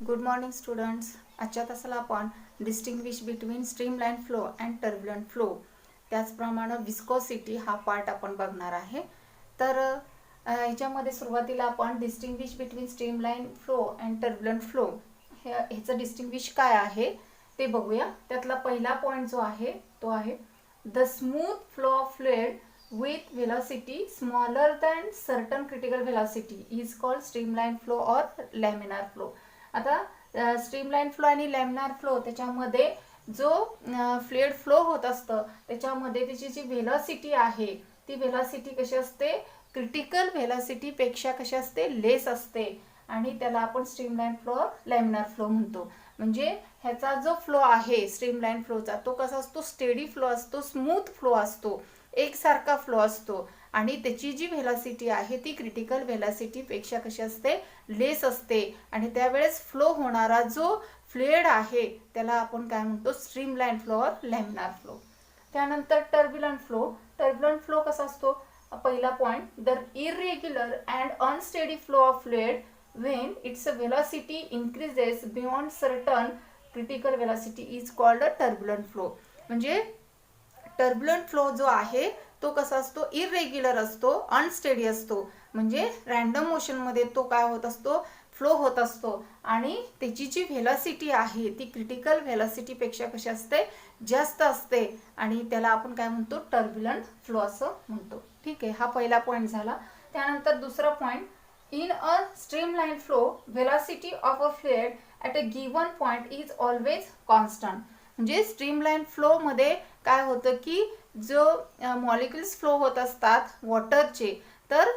Good morning students. आजच्या तासाला आपण distinguish between streamline flow and turbulent flow, त्याचप्रमाणे विस्कोसिटी हा पार्ट आपण बघणार आहे. तर ह्याच्यामध्ये सुरुवातीला आपण distinguish between streamline flow and turbulent flow ह्याचं डिस्टिंग्विश काय आहे ते बघूया. त्यातला पहिला पॉईंट जो आहे तो आहे the smooth flow of fluid with velocity smaller than certain critical velocity is called streamline flow or laminar flow. आता स्ट्रीमलाईन फ्लो आणि लॅमिनार फ्लो त्याच्यामध्ये जो फ्लुइड फ्लो होत असतं त्याच्यामध्ये त्याची जी व्हेलॉसिटी आहे ती व्हेलॉसिटी कशी असते, क्रिटिकल व्हेलॉसिटी पेक्षा कशी असते, लेस असते आणि त्याला आपण स्ट्रीमलाईन फ्लो लॅमिनार फ्लो म्हणतो. म्हणजे ह्याचा जो फ्लो आहे स्ट्रीमलाईन फ्लोचा तो कसा असतो, स्टेडी फ्लो असतो, स्मूथ फ्लो असतो, एकसारखा फ्लो असतो आणि त्याची जी व्हेलॉसिटी आहे ती क्रिटिकल व्हेलॉसिटी पेक्षा कशी असते, लेस असते आणि त्यावेळेस फ्लो होणारा जो फ्लुइड आहे त्याला आपण काय म्हणतो, स्ट्रीमलाईन फ्लो और लॅमिनार फ्लो. त्यानंतर टर्ब्युलंट फ्लो. टर्ब्युलंट फ्लो कसा असतो, पहिला point the irregular and unsteady flow of fluid when it's velocity increases beyond certain critical velocity is called a turbulent flow. म्हणजे टर्ब्युलंट फ्लो जो आहे तो कसा असतो, इरेग्युलर असतो, अनस्टेडी असतो. म्हणजे रॅन्डम मोशनमध्ये तो काय होत असतो, फ्लो होत असतो आणि त्याची जी व्हेलॉसिटी आहे ती क्रिटिकल व्हेलॉसिटीपेक्षा कशी असते, जास्त असते आणि त्याला आपण काय म्हणतो, टर्ब्युलंट फ्लो असं म्हणतो. ठीक आहे, हा पहिला पॉईंट झाला. त्यानंतर दुसरा point, in a streamline flow velocity of a fluid at a given point is always constant. म्हणजे स्ट्रीमलाईन फ्लो मध्ये काय होतं की जो मॉलिक्युल्स फ्लो होत असतात वॉटरचे, तर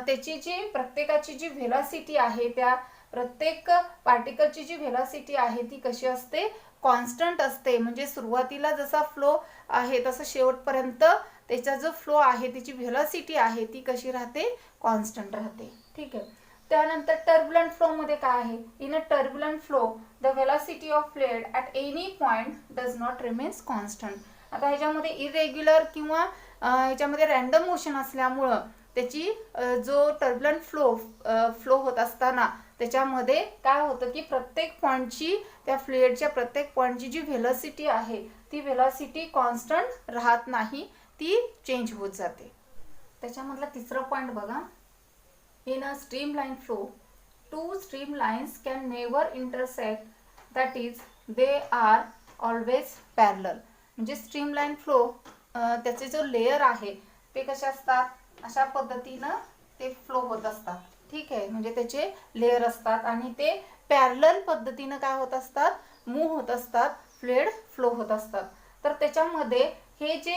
त्याची जी प्रत्येकाची जी व्हेलॉसिटी आहे त्या प्रत्येक पार्टिकलची जी व्हेलॉसिटी आहे ती कशी असते, कॉन्स्टंट असते. म्हणजे सुरुवातीला जसा फ्लो आहे तसं शेवटपर्यंत त्याचा जो फ्लो आहे त्याची व्हेलॉसिटी आहे ती कशी राहते, कॉन्स्टंट राहते. ठीक आहे. त्यानंतर टर्ब्युलंट फ्लो मध्ये काय आहे, in a turbulent flow the velocity of fluid at any point does not remains constant. आता ह्याच्यामध्ये इरेग्युलर किंवा ह्याच्यामध्ये रॅन्डम मोशन असल्यामुळं त्याची जो टर्ब्युलंट फ्लो होत असताना त्याच्यामध्ये काय होतं की प्रत्येक पॉईंटची, त्या फ्लुइडच्या प्रत्येक पॉईंटची जी व्हेलॉसिटी आहे ती व्हेलॉसिटी कॉन्स्टंट राहत नाही, ती चेंज होत जाते. त्याच्यामधला तिसरा पॉईंट बघा, in a streamline flow two streamlines can never intersect, that is they are always parallel. म्हणजे स्ट्रीमलाईन फ्लो त्याचे जो लेयर आहे ते कसे असतात, अशा पद्धतीनं ते फ्लो होत असतात. ठीक आहे, म्हणजे त्याचे लेयर असतात आणि ते पॅरलल पद्धतीनं काय होत असतात, मूव्ह होत असतात, फ्लुइड फ्लो होत असतात. तर त्याच्यामध्ये हे जे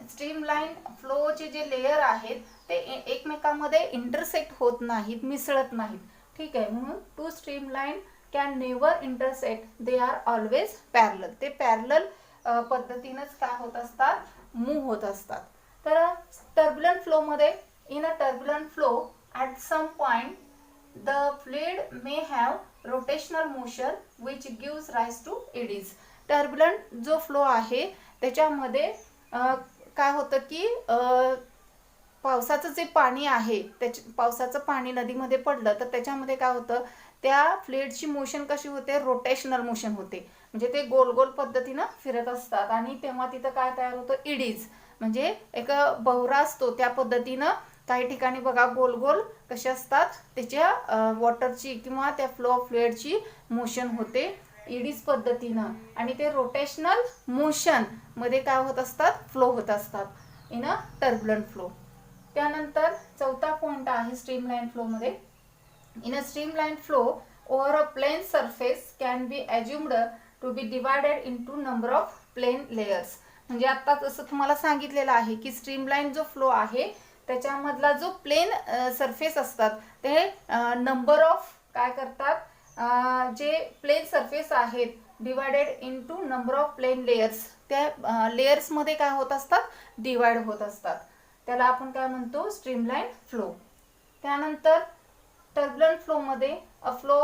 स्ट्रीमलाईन फ्लोचे जे लेयर आहेत ते एकमेकांमध्ये इंटरसेक्ट होत नाहीत, मिसळत नाहीत. ठीक आहे, म्हणून two streamline can never intersect, they are always parallel. ते पॅरलल पद्धतीनंच काय होत असतात, मूव्ह होत असतात. तर टर्ब्युलंट फ्लो मध्ये, in a turbulent flow at some point the fluid may have rotational motion which gives rise to eddies. Turbulent जो फ्लो आहे त्याच्यामध्ये काय होतं की पावसाचं जे पाणी आहे पावसाचं पाणी नदीमध्ये पडलं तर त्याच्यामध्ये काय होतं, त्या फ्लुइडची मोशन कशी होते, रोटेशनल मोशन होते. म्हणजे ते गोल गोल पद्धतीनं फिरत असतात आणि तेव्हा तिथं काय तयार होतं, इडीज. म्हणजे एक भवरा असतो त्या पद्धतीनं काही ठिकाणी बघा गोल गोल कसे असतात, त्याच्या वॉटरची किंवा त्या फ्लो ऑफ फ्लुइडची मोशन होते इडीज पद्धतीनं आणि ते रोटेशनल मोशन मध्ये काय होत असतात, फ्लो होत असतात इन अ टर्ब्युलंट फ्लो. त्यानंतर चौथा पॉइंट आहे स्ट्रीमलाईन फ्लो मध्ये, in a streamline flow over a plane surface can be assumed to be divided into number of plane layers. म्हणजे आता जसं तुम्हाला सांगितलेलं आहे की स्ट्रीमलाईन जो फ्लो आहे त्याच्यामधला जो प्लेन सरफेस असतात ते नंबर ऑफ काय करतात, जे प्लेन सरफेस आहेत divided into number of plane layers, त्या लेयर्समध्ये काय होत असतात, डिवाइड होत असतात. त्याला आपण काय म्हणतो, स्ट्रीमलाईन फ्लो. त्यानंतर टर्ब्युलंट फ्लो मध्ये a flow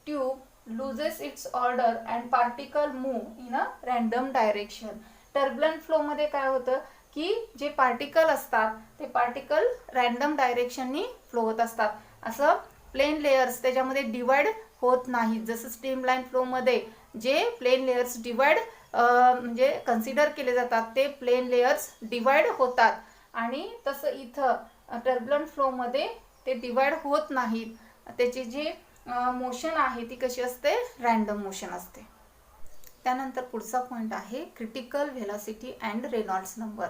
tube loses it's order and particle move in a random direction. Turbulent flow मध्ये काय होतं की जे पार्टिकल असतात ते पार्टिकल रॅन्डम डायरेक्शननी फ्लो होत असतात. असं प्लेन लेयर्स त्याच्यामध्ये डिवाइड होत नाहीत. जसं स्ट्रीमलाईन फ्लोमध्ये जे प्लेन लेयर्स डिवाइड म्हणजे कन्सिडर केले जातात ते प्लेन लेयर्स डिवाइड होतात, आणि तसं इथं टर्ब्युलंट फ्लोमध्ये ते डिवाइड होत नाहीत. त्याची जी मोशन आहे ती कशी असते, रॅन्डम मोशन असते. त्यानंतर पुढचा पॉईंट आहे critical velocity and Reynolds number.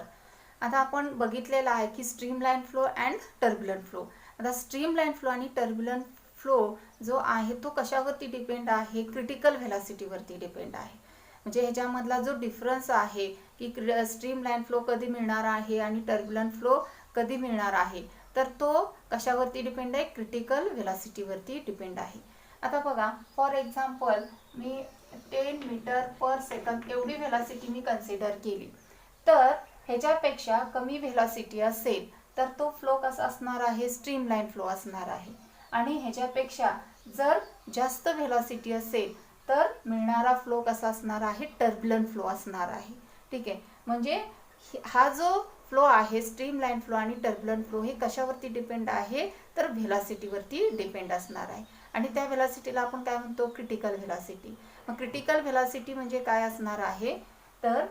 आता आपण बघितलेलं आहे की streamline flow and turbulent flow. आता स्ट्रीमलाईन फ्लो आणि टर्ब्युलंट फ्लो जो आहे तो कशावरती डिपेंड आहे, क्रिटिकल व्हेलॉसिटीवरती डिपेंड आहे. म्हणजे ह्याच्यामधला जो डिफरन्स आहे की स्ट्रीमलाईन फ्लो कधी मिळणार आहे आणि टर्ब्युलंट फ्लो कधी मिळणार आहे, तर तो कशावरती डिपेंड आहे, क्रिटिकल व्हेलॉसिटीवरती डिपेंड आहे. आता बघा, फॉर एक्झाम्पल मी 10 मीटर पर सेकंद एवढी व्हेलॉसिटी मी कन्सिडर केली, तर ह्याच्यापेक्षा कमी व्हेलॉसिटी असेल तर तो फ्लो कसा असणार आहे, स्ट्रीमलाईन फ्लो असणार आहे. आणि ह्याच्यापेक्षा जर जास्त व्हेलॉसिटी असेल तर मिळणारा फ्लो कसा असणार आहे, टर्ब्युलंट फ्लो असणार आहे. ठीक आहे, म्हणजे हा जो फ्लो आहे स्ट्रीमलाईन फ्लो आणि टर्ब्युलंट फ्लो हे कशावरती डिपेंड आहे, तर व्हेलॉसिटीवरती डिपेंड असणार आहे. आणि त्या व्हेलॉसिटीला आपण काय म्हणतो, क्रिटिकल व्हेलॉसिटी. मग क्रिटिकल व्हेलॉसिटी म्हणजे काय असणार आहे, तर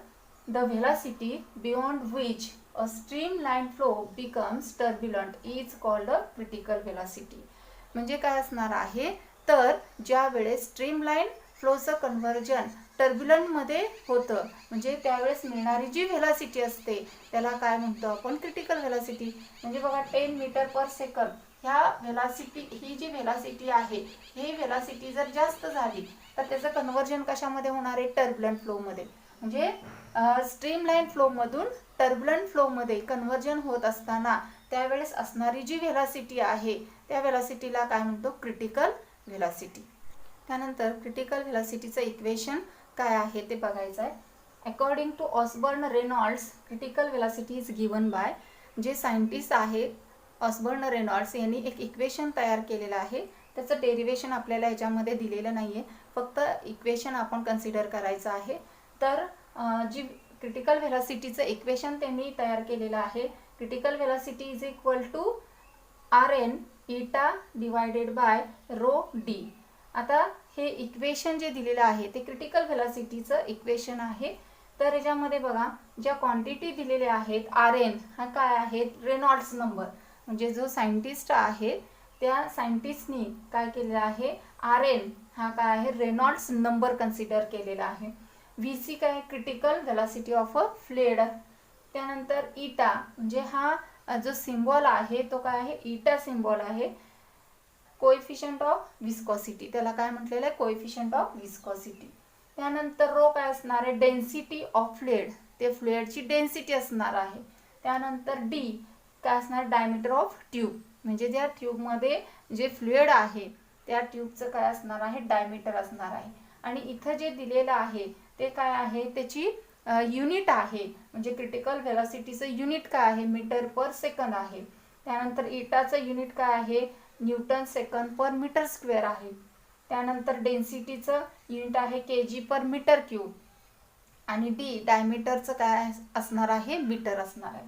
the velocity beyond which a streamline flow becomes turbulent is called a critical velocity. म्हणजे काय असणार आहे, तर ज्या वेळेस स्ट्रीमलाईन फ्लोचं कन्व्हर्जन टर्ब्युलंटमध्ये होतं, म्हणजे त्यावेळेस मिळणारी जी व्हेलॉसिटी असते त्याला काय म्हणतो आपण, क्रिटिकल व्हेलॉसिटी. म्हणजे बघा 10 मीटर पर सेकंद ह्या व्हेलॉसिटी, ही जी व्हेलॉसिटी आहे ही व्हेलॉसिटी जर जास्त झाली तर त्याचं कन्व्हर्जन कशामध्ये होणार आहे, टर्ब्युलंट फ्लोमध्ये. म्हणजे स्ट्रीमलाईन फ्लोमधून टर्ब्युलंट फ्लोमध्ये कन्व्हर्जन होत असताना त्यावेळेस असणारी जी व्हेलॉसिटी आहे त्या व्हेलॉसिटीला काय म्हणतो, क्रिटिकल व्हेलॉसिटी. त्यानंतर क्रिटिकल व्हेलॉसिटीचं इक्वेशन काय आहे ते बघायचं आहे. According to Osborne Reynolds critical velocity is given by, जे सायंटिस्ट आहेत ऑसबर्न रेनॉल्ड्स यांनी एक इक्वेशन तयार केलेलं आहे. त्याचं डेरिवेशन आपल्याला ह्याच्यामध्ये दिलेलं नाही आहे, फक्त इक्वेशन आपण कन्सिडर करायचं आहे. तर जी क्रिटिकल व्हेलॉसिटीचं इक्वेशन त्यांनी तयार केलेलं आहे, critical velocity is equal to RN eta divided by rho d. आता हे इक्वेशन जे दिलेलं आहे ते क्रिटिकल व्हेलॉसिटीचं इक्वेशन आहे. तर याच्यामध्ये बघा, ज्या क्वांटिटी दिलेल्या आहेत RN हा काय आहे, रेनॉल्ड्स नंबर. म्हणजे जो सायंटिस्ट आहे त्या सायंटिस्टनी काय केलेलं आहे, RN हा काय आहे, रेनॉल्ड्स नंबर कन्सिडर केलेला आहे. VC काय, critical velocity of a fluid. त्यानंतर इटा म्हणजे हा जो सिम्बॉल आहे तो काय आहे, इटा सिम्बॉल आहे. कोएफिशियंट ऑफ विस्कॉसिटी, त्याला काय म्हटलेलं आहे, कोएफिशियंट ऑफ विस्कॉसिटी. त्यानंतर रो काय असणार आहे, डेन्सिटी ऑफ फ्लुइड, ते फ्लुइडची डेन्सिटी असणार आहे. त्यानंतर डी काय असणार, डायमीटर ऑफ ट्यूब, म्हणजे ज्या ट्यूबमध्ये जे फ्लुइड आहे त्या ट्यूबचं काय असणार आहे, डायमीटर असणार आहे. आणि इथं जे दिलेलं आहे ते काय आहे, त्याची युनिट आहे. म्हणजे क्रिटिकल व्हेलॉसिटीचं युनिट काय आहे, मीटर पर सेकंद आहे. त्यानंतर इटाचं युनिट काय आहे, newton second per metre square आहे. त्यानंतर डेन्सिटीचं युनिट आहे kg पर मीटर क्यूब. आणि डी डायमीटरचं काय असणार आहे, मीटर असणार आहे.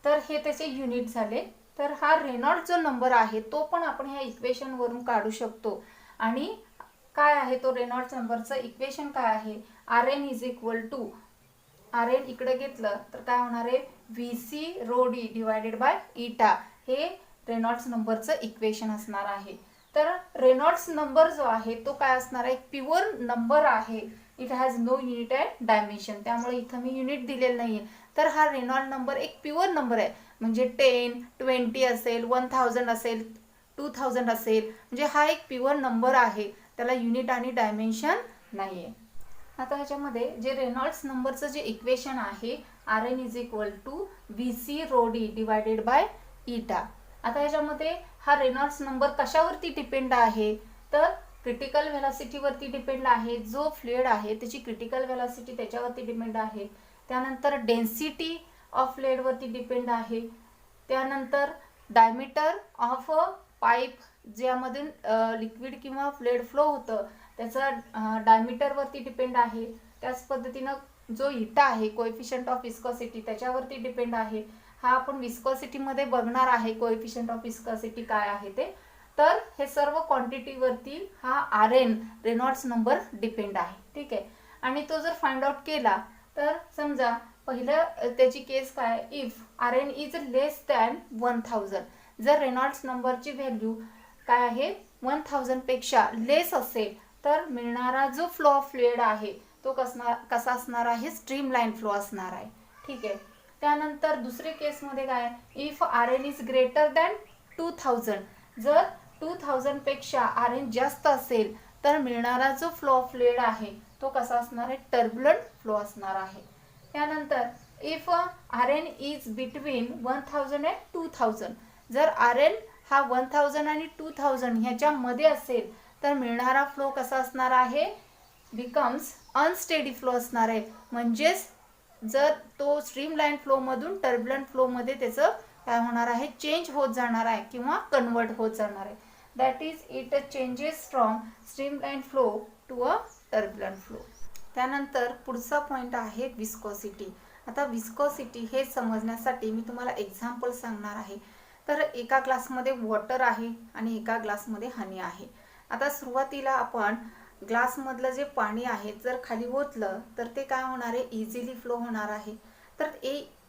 तर हे त्याचे युनिट झाले. तर हा रेनॉल्ड्स जो नंबर आहे तो पण आपण ह्या इक्वेशनवरून काढू शकतो. आणि काय आहे तो रेनॉल्ड्स नंबरचं इक्वेशन काय आहे, RN is equal to, RN इकडे घेतलं तर काय होणार आहे, VC rho d divided by eta, हे रेनॉल्ड्स नंबरचं इक्वेशन असणार आहे. तर रेनॉल्ड्स नंबर जो आहे तो काय असणार आहे, प्युअर नंबर आहे. It has no unit and dimension, त्यामुळे इथं मी युनिट दिलेलं नाही आहे. तर हा रेनॉल्ड नंबर एक प्युअर नंबर आहे. म्हणजे 10, 20 असेल, 1000 असेल, 2000 असेल, म्हणजे हा एक प्युअर नंबर आहे, त्याला युनिट आणि डायमेन्शन नाही आहे. आता ह्याच्यामध्ये जे रेनॉल्ड्स नंबरचं जे इक्वेशन आहे, RN is equal to VC rho d divided by eta. आता ह्याच्यामध्ये हा रेनॉल्ड्स नंबर कशावरती डिपेंड आहे, तर क्रिटिकल व्हेलॉसिटीवरती डिपेंड आहे. जो फ्लुइड आहे त्याची क्रिटिकल व्हेलॉसिटी त्याच्यावरती डिपेंड आहे. त्यानंतर डेन्सिटी ऑफ फ्लुइडवरती डिपेंड आहे. त्यानंतर डायमीटर ऑफ अ पाईप, ज्यामधून लिक्विड किंवा फ्लुइड फ्लो होतं त्याचा डायमीटरवरती डिपेंड आहे. त्याच पद्धतीनं जो इटा आहे कोएफिशियंट ऑफ विस्कॉसिटी त्याच्यावरती डिपेंड आहे. हा आपण विस्कॉसिटीमध्ये बघणार आहे, कोएफिशियंट ऑफ विस्कॉसिटी काय आहे ते. तर हे सर्व क्वांटिटीवरती हा RN रेनॉल्ड्स नंबर डिपेंड आहे. ठीक आहे. आणि तो जर फाइंड आउट केला तर समजा पहिलं त्याची केस काय, if RN is less than 1000, जर रेनॉल्ड्स नंबरची व्हॅल्यू काय आहे 1000 पेक्षा लेस असेल तर मिळणारा जो फ्लो ऑफ फ्लुइड आहे तो कसा असणार आहे, स्ट्रीमलाईन फ्लो असणार आहे. ठीक आहे. त्यानंतर दुसरे केसमध्ये काय, if RN is greater than 2000, जर 2000 पेक्षा RN जास्त असेल तर मिळणारा जो फ्लो ऑफ फ्लुइड आहे तो कसा असणार आहे, टर्ब्युलंट फ्लो असणार आहे. त्यानंतर if RN is between 1000 and 2000, जर RN हा 1000 आणि 2000 ह्याच्यामध्ये असेल तर मिळणारा फ्लो कसा असणार आहे, बिकम्स अनस्टेडी फ्लो असणार आहे. म्हणजेच जर तो स्ट्रीमलाईन फ्लोमधून टर्ब्युलंट फ्लोमध्ये त्याचं काय होणार आहे, चेंज होत जाणार आहे किंवा कन्वर्ट होत जाणार आहे. That is it changes from streamline flow to a turbulent flow. त्यानंतर पुढचा पॉईंट आहे विस्कोसिटी. आता विस्कोसिटी हे समजण्यासाठी मी तुम्हाला एक्झाम्पल सांगणार आहे. तर एका ग्लासमध्ये वॉटर आहे आणि एका ग्लासमध्ये हनी आहे. आता सुरुवातीला आपण ग्लासमधलं जे पाणी आहे जर खाली ओतलं तर ते काय होणार आहे, इझिली फ्लो होणार आहे. तर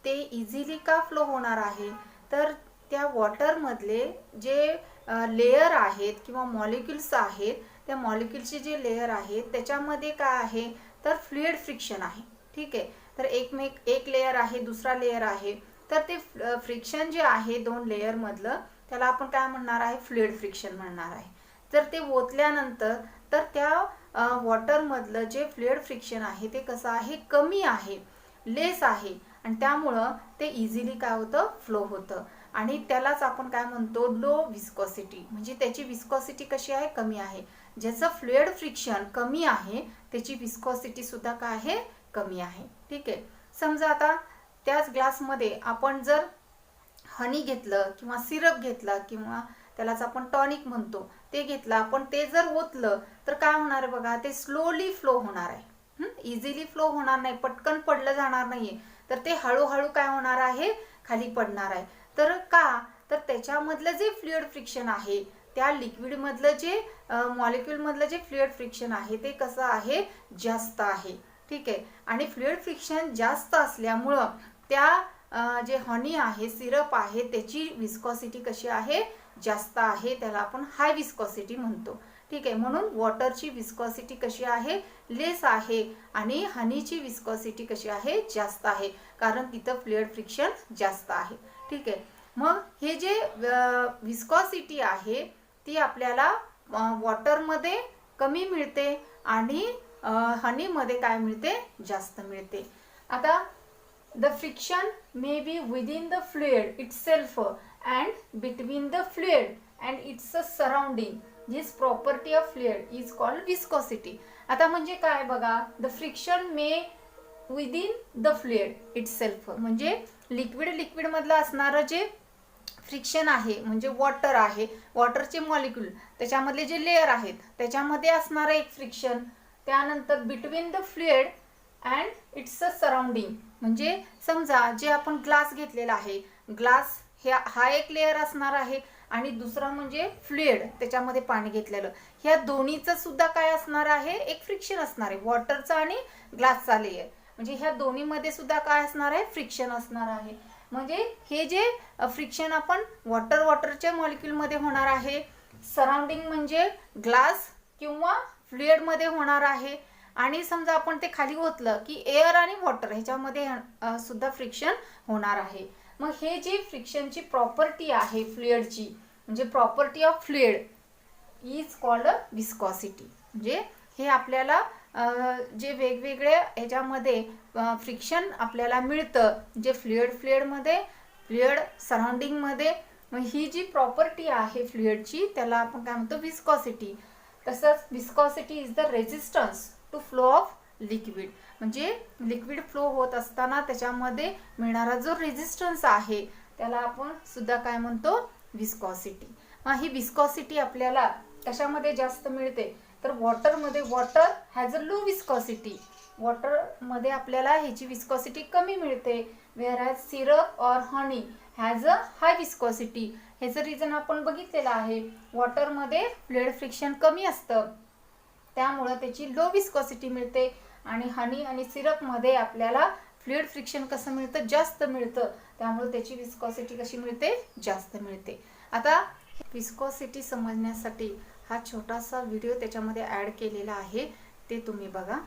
ते इझिली का फ्लो होणार आहे, तर त्या वॉटरमधले जे लेयर आहेत किंवा मॉलिक्युल्स आहेत, त्या मॉलिक्युल्सचे जे लेयर आहेत त्याच्यामध्ये काय आहे, तर फ्लुइड फ्रिक्शन आहे. ठीक आहे. तर एक लेयर आहे, दुसरा लेयर आहे, तर ते फ्रिक्शन जे आहे दोन लेयर मधलं त्याला आपण काय म्हणणार आहे, फ्लुइड फ्रिक्शन म्हणणार आहे. जर ते ओतल्यानंतर तर त्या वॉटरमधलं जे फ्लुइड फ्रिक्शन आहे ते कसं आहे, कमी आहे, लेस आहे, आणि त्यामुळं ते इझिली काय होतं, फ्लो होतं. आणि त्यालाच आपण काय म्हणतो, लो विस्कोसिटी. म्हणजे त्याची विस्कोसिटी कशी आहे, कमी आहे. ज्याचं फ्लुइड फ्रिक्शन कमी आहे त्याची विस्कोसिटी सुद्धा काय आहे, कमी आहे. ठीक आहे. समजा आता त्याच ग्लासमध्ये आपण जर हनी घेतलं किंवा सिरप घेतला किंवा त्यालाच आपण टॉनिक म्हणतो ते घेतलं, आपण ते जर ओतलं तर काय होणार आहे बघा, ते स्लोली फ्लो होणार आहे. इझिली फ्लो होणार नाही, पटकन पडलं जाणार नाहीये, तर ते हळूहळू काय होणार आहे, खाली पडणार आहे. तर का, तर त्याच्यामधलं जे फ्लुइड फ्रिक्शन आहे, त्या लिक्विड मधलं जे मॉलिक्युल मधलं जे फ्लुइड फ्रिक्शन आहे ते कसं आहे, जास्त आहे. ठीक आहे. आणि फ्लुइड फ्रिक्शन जास्त असल्यामुळं त्या जे हनी आहे, सिरप आहे, त्याची विस्कोसिटी कशी आहे, जास्त आहे. त्याला आपण हाय विस्कोसिटी म्हणतो. ठीक आहे. म्हणून वॉटरची विस्कोसिटी कशी आहे, लेस आहे, आणि हनीची विस्कोसिटी कशी आहे, जास्त आहे, कारण तिथं फ्लुइड फ्रिक्शन जास्त आहे. ठीक आहे. मग हे जे विस्कोसिटी आहे ती आपल्याला वॉटरमध्ये कमी मिळते आणि हनीमध्ये काय मिळते, जास्त मिळते. आता the friction may be within the fluid itself and between the fluid and its surrounding. This property of fluid is called viscosity. आता म्हणजे काय बघा, the friction may within the fluid itself म्हणजे लिक्विड मधलं असणारं जे फ्रिक्शन आहे, म्हणजे वॉटर आहे, वॉटरचे मॉलिक्युल त्याच्यामधले जे लेयर आहेत त्याच्यामध्ये असणारं एक फ्रिक्शन. त्यानंतर between the fluid and its surrounding, म्हणजे समजा जे आपण ग्लास घेतलेला आहे, ग्लास हा एक लेयर असणार आहे आणि दुसरा म्हणजे फ्लुइड, त्याच्यामध्ये पाणी घेतलेलं, ह्या दोन्हीचं सुद्धा काय असणार आहे, एक फ्रिक्शन असणार आहे, वॉटरचा आणि ग्लासचा लेयर. म्हणजे ह्या दोन्हीमध्ये सुद्धा काय असणार आहे, फ्रिक्शन असणार आहे. म्हणजे हे जे फ्रिक्शन आपण वॉटरच्या मॉलिक्युलमध्ये होणार आहे, सराउंडिंग म्हणजे ग्लास किंवा फ्लुइडमध्ये होणार आहे, आणि समजा आपण ते खाली ओतलं की एअर आणि वॉटर ह्याच्यामध्ये सुद्धा फ्रिक्शन होणार आहे. मग हे जी फ्रिक्शनची प्रॉपर्टी आहे फ्लुइडची, म्हणजे property of fluid is called viscosity. म्हणजे हे आपल्याला जे वेगवेगळे ह्याच्यामध्ये फ्रिक्शन आपल्याला मिळतं, जे फ्लुइडमध्ये, फ्लुइड सराउंडिंगमध्ये, मग ही जी प्रॉपर्टी आहे फ्लुइडची त्याला आपण काय म्हणतो, विस्कोसिटी. तसंच viscosity is the resistance to flow of liquid. म्हणजे लिक्विड फ्लो होत असताना त्याच्यामध्ये मिळणारा जो रेजिस्टन्स आहे त्याला आपण सुद्धा काय म्हणतो, विस्कोसिटी. मग ही विस्कोसिटी आपल्याला कशामध्ये जास्त मिळते, तर वॉटरमध्ये. Water has a low viscosity, वॉटरमध्ये आपल्याला ह्याची विस्कोसिटी कमी मिळते. वेअर ॲज सिरप और honey has a high viscosity. ह्याचं रिझन आपण बघितलेलं आहे. वॉटरमध्ये फ्लुइड फ्रिक्शन कमी असतं, त्यामुळं त्याची लो विस्कॉसिटी मिळते. आणि हनी आणि सिरपमध्ये आपल्याला फ्लुइड फ्रिक्शन कसं मिळतं, जास्त मिळतं, त्यामुळे त्याची विस्कॉसिटी कशी मिळते, जास्त मिळते. आता विस्कॉसिटी समजण्यासाठी हा छोटासा व्हिडिओ त्याच्यामध्ये ॲड केलेला आहे, ते तुम्ही बघा.